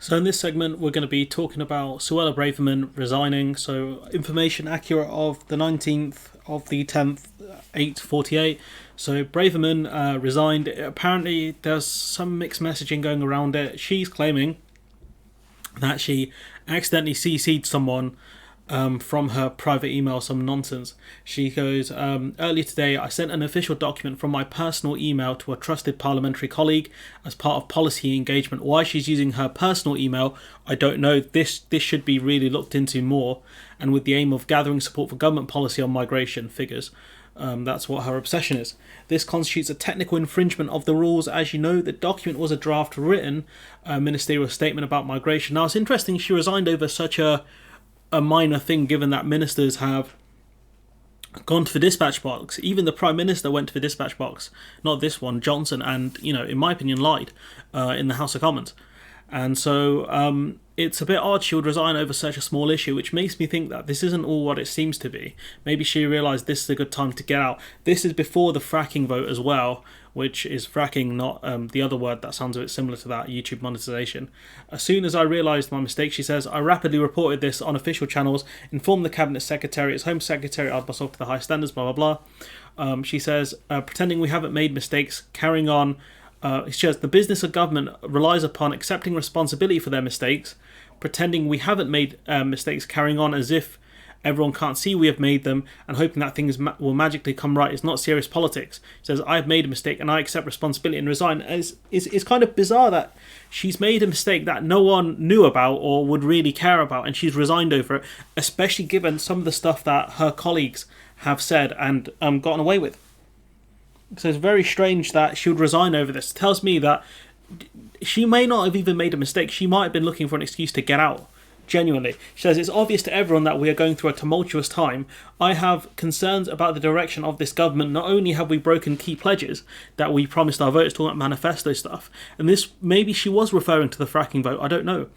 So in this segment, we're going to be talking about Suella Braverman resigning. So information accurate of the 19th of the 10th, 8:48. So Braverman resigned. Apparently, there's some mixed messaging going around it. She's claiming that she accidentally CC'd someone from her private email, some nonsense. She goes, earlier today I sent an official document from my personal email to a trusted parliamentary colleague as part of policy engagement. Why she's using her personal email, I don't know. This should be really looked into more, and with the aim of gathering support for government policy on migration figures. That's what her obsession is. This constitutes a technical infringement of the rules. As you know, the document was a draft written ministerial statement about migration. Now, it's interesting she resigned over such a minor thing, given that ministers have gone to the dispatch box. Even the Prime Minister went to the dispatch box, not this one, Johnson, and, in my opinion, lied in the House of Commons. And so it's a bit odd she would resign over such a small issue, which makes me think that this isn't all what it seems to be. Maybe she realised this is a good time to get out. This is before the fracking vote as well, which is fracking, not the other word that sounds a bit similar to that, YouTube monetization. As soon as I realised my mistake, she says, I rapidly reported this on official channels, informed the Cabinet Secretary, its Home Secretary, I myself to the high standards, blah, blah, blah. She says, pretending we haven't made mistakes, carrying on. It says, the business of government relies upon accepting responsibility for their mistakes, pretending we haven't made mistakes, carrying on as if everyone can't see we have made them, and hoping that things will magically come right. It's not serious politics. It says, I've made a mistake and I accept responsibility and resign. It's kind of bizarre that she's made a mistake that no one knew about or would really care about, and she's resigned over it, especially given some of the stuff that her colleagues have said and gotten away with. So it's very strange that she would resign over this. It tells me that she may not have even made a mistake. She might have been looking for an excuse to get out. Genuinely. She says, it's obvious to everyone that we are going through a tumultuous time. I have concerns about the direction of this government. Not only have we broken key pledges that we promised our voters, talking about manifesto stuff, and this, maybe she was referring to the fracking vote, I don't know.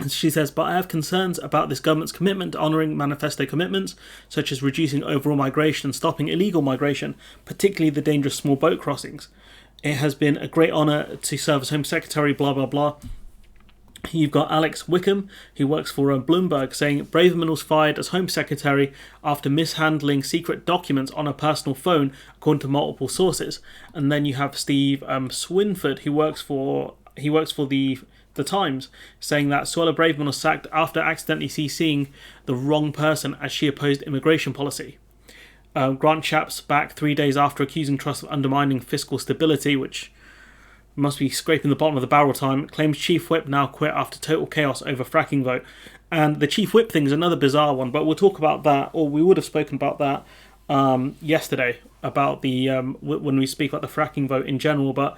She says, but I have concerns about this government's commitment to honouring manifesto commitments, such as reducing overall migration and stopping illegal migration, particularly the dangerous small boat crossings. It has been a great honour to serve as Home Secretary, blah, blah, blah. You've got Alex Wickham, who works for Bloomberg, saying Braverman was fired as Home Secretary after mishandling secret documents on a personal phone, according to multiple sources. And then you have Steve Swinford, who works for the Times, saying that Suella Braverman was sacked after accidentally CCing the wrong person as she opposed immigration policy. Grant Shapps back 3 days after accusing Truss of undermining fiscal stability, which must be scraping the bottom of the barrel time, claims Chief Whip now quit after total chaos over fracking vote. And the Chief Whip thing is another bizarre one, but we'll talk about that, or we would have spoken about that yesterday, about the when we speak about the fracking vote in general. But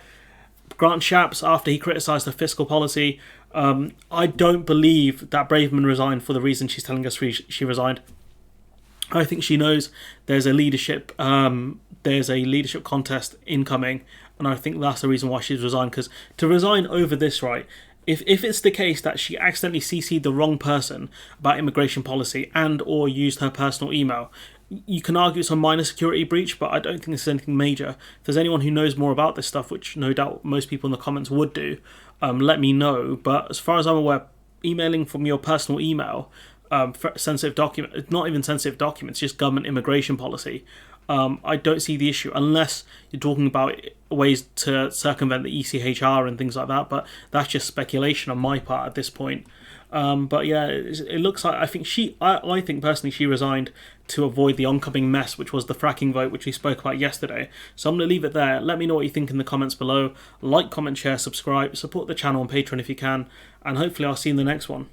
Grant Shapps, after he criticised the fiscal policy, I don't believe that Braverman resigned for the reason she's telling us she resigned. I think she knows there's a leadership contest incoming, and I think that's the reason why she's resigned. Because to resign over this, right? If it's the case that she accidentally CC'd the wrong person about immigration policy and or used her personal email, you can argue it's a minor security breach, but I don't think it's anything major. If there's anyone who knows more about this stuff, which no doubt most people in the comments would do, let me know. But as far as I'm aware, emailing from your personal email, sensitive document, not even sensitive documents, just government immigration policy, I don't see the issue unless you're talking about ways to circumvent the ECHR and things like that, but that's just speculation on my part at this point. But yeah, it looks like I think personally she resigned to avoid the oncoming mess, which was the fracking vote, which we spoke about yesterday. So I'm going to leave it there. Let me know what you think in the comments below. Like, comment, share, subscribe, support the channel on Patreon if you can, and hopefully I'll see you in the next one.